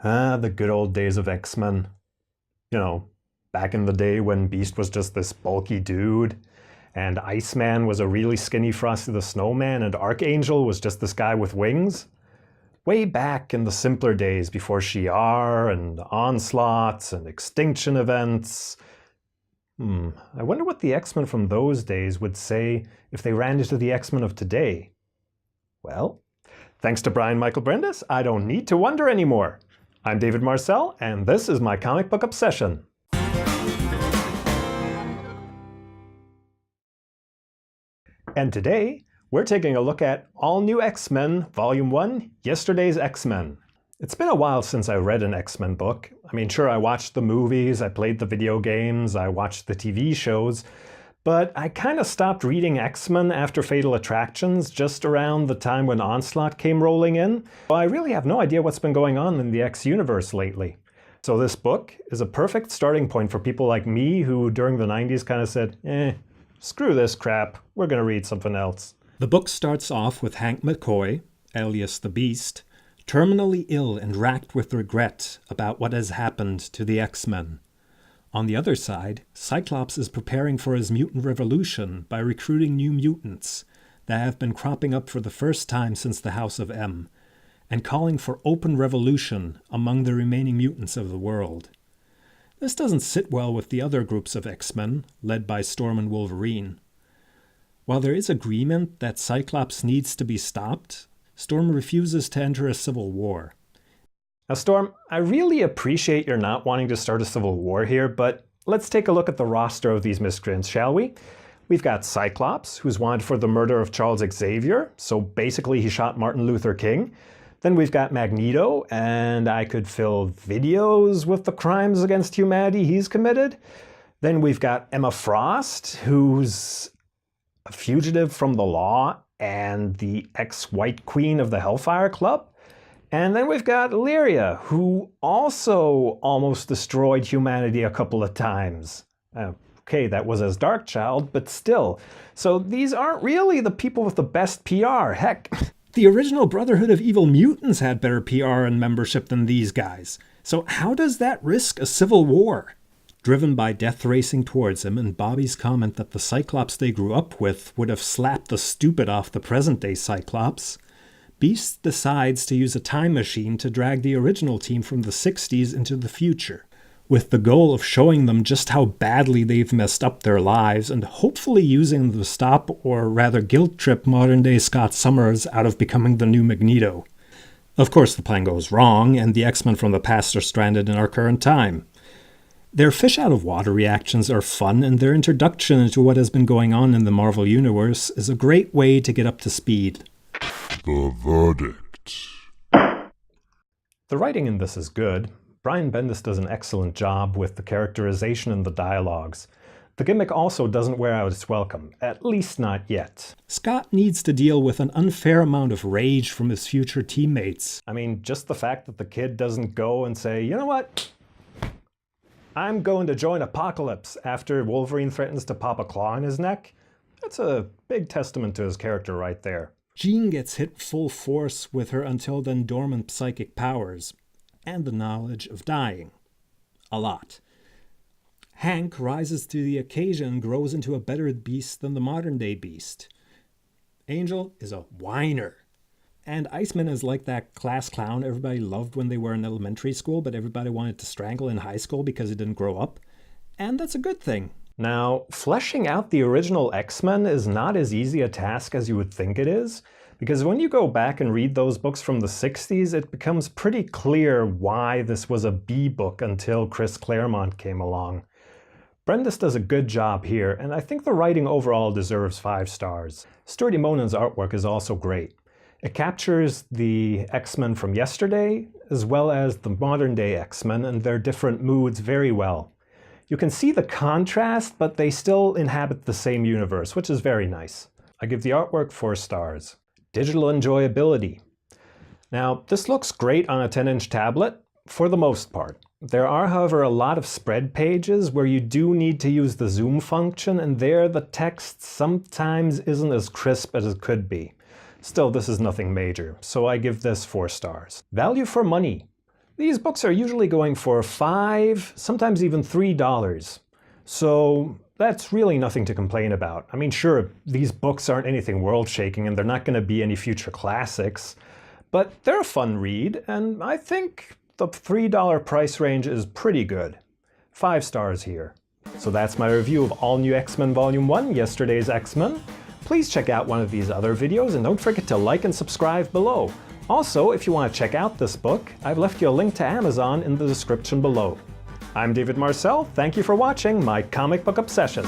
Ah, the good old days of X-Men. You know, back in the day when Beast was just this bulky dude, and Iceman was a really skinny Frosty the Snowman, and Archangel was just this guy with wings. Way back in the simpler days before Shi'ar and onslaughts and extinction events. I wonder what the X-Men from those days would say if they ran into the X-Men of today. Well, thanks to Brian Michael Bendis, I don't need to wonder anymore. I'm David Marcel, and this is my comic book obsession. And today, we're taking a look at All New X-Men, Volume 1, Yesterday's X-Men. It's been a while since I read an X-Men book. I mean, sure, I watched the movies, I played the video games, I watched the TV shows, but I kind of stopped reading X-Men after Fatal Attractions just around the time when Onslaught came rolling in. Well, I really have no idea what's been going on in the X-universe lately. So this book is a perfect starting point for people like me who during the 90s kind of said, screw this crap, we're going to read something else. The book starts off with Hank McCoy, alias the Beast, terminally ill and racked with regret about what has happened to the X-Men. On the other side, Cyclops is preparing for his mutant revolution by recruiting new mutants that have been cropping up for the first time since the House of M, and calling for open revolution among the remaining mutants of the world. This doesn't sit well with the other groups of X-Men, led by Storm and Wolverine. While there is agreement that Cyclops needs to be stopped, Storm refuses to enter a civil war. Now Storm, I really appreciate your not wanting to start a civil war here, but let's take a look at the roster of these miscreants, shall we? We've got Cyclops, who's wanted for the murder of Charles Xavier, so basically he shot Martin Luther King. Then we've got Magneto, and I could fill videos with the crimes against humanity he's committed. Then we've got Emma Frost, who's a fugitive from the law and the ex-White Queen of the Hellfire Club. And then we've got Illyria, who also almost destroyed humanity a couple of times. Okay, that was as Darkchild, but still. So these aren't really the people with the best PR, heck. The original Brotherhood of Evil Mutants had better PR and membership than these guys. So how does that risk a civil war? Driven by death racing towards him and Bobby's comment that the Cyclops they grew up with would have slapped the stupid off the present-day Cyclops, Beast decides to use a time machine to drag the original team from the 60s into the future, with the goal of showing them just how badly they've messed up their lives and hopefully using them to stop, or rather guilt trip, modern-day Scott Summers out of becoming the new Magneto. Of course, the plan goes wrong, and the X-Men from the past are stranded in our current time. Their fish-out-of-water reactions are fun, and their introduction into what has been going on in the Marvel Universe is a great way to get up to speed. The verdict. The writing in this is good. Brian Bendis does an excellent job with the characterization and the dialogues. The gimmick also doesn't wear out its welcome, at least not yet. Scott needs to deal with an unfair amount of rage from his future teammates. I mean, just the fact that the kid doesn't go and say, you know what? I'm going to join Apocalypse after Wolverine threatens to pop a claw in his neck. That's a big testament to his character right there. Jean gets hit full force with her until then dormant psychic powers, and the knowledge of dying. A lot. Hank rises to the occasion and grows into a better beast than the modern-day Beast. Angel is a whiner. And Iceman is like that class clown everybody loved when they were in elementary school, but everybody wanted to strangle in high school because he didn't grow up. And that's a good thing. Now, fleshing out the original X-Men is not as easy a task as you would think it is, because when you go back and read those books from the 60s, it becomes pretty clear why this was a B book until Chris Claremont came along. Bendis does a good job here, and I think the writing overall deserves 5 stars. Stuart Imonen's artwork is also great. It captures the X-Men from yesterday, as well as the modern-day X-Men and their different moods very well. You can see the contrast, but they still inhabit the same universe, which is very nice. I give the artwork 4 stars. Digital enjoyability. Now, this looks great on a 10-inch tablet, for the most part. There are, however, a lot of spread pages where you do need to use the zoom function, and there the text sometimes isn't as crisp as it could be. Still, this is nothing major, so I give this 4 stars. Value for money. These books are usually going for $5, sometimes even $3. So that's really nothing to complain about. I mean, sure, these books aren't anything world-shaking and they're not going to be any future classics, but they're a fun read, and I think the $3 price range is pretty good. 5 stars here. So that's my review of All New X-Men Volume 1, Yesterday's X-Men. Please check out one of these other videos and don't forget to like and subscribe below. Also, if you want to check out this book, I've left you a link to Amazon in the description below. I'm David Marcel, thank you for watching my comic book obsession.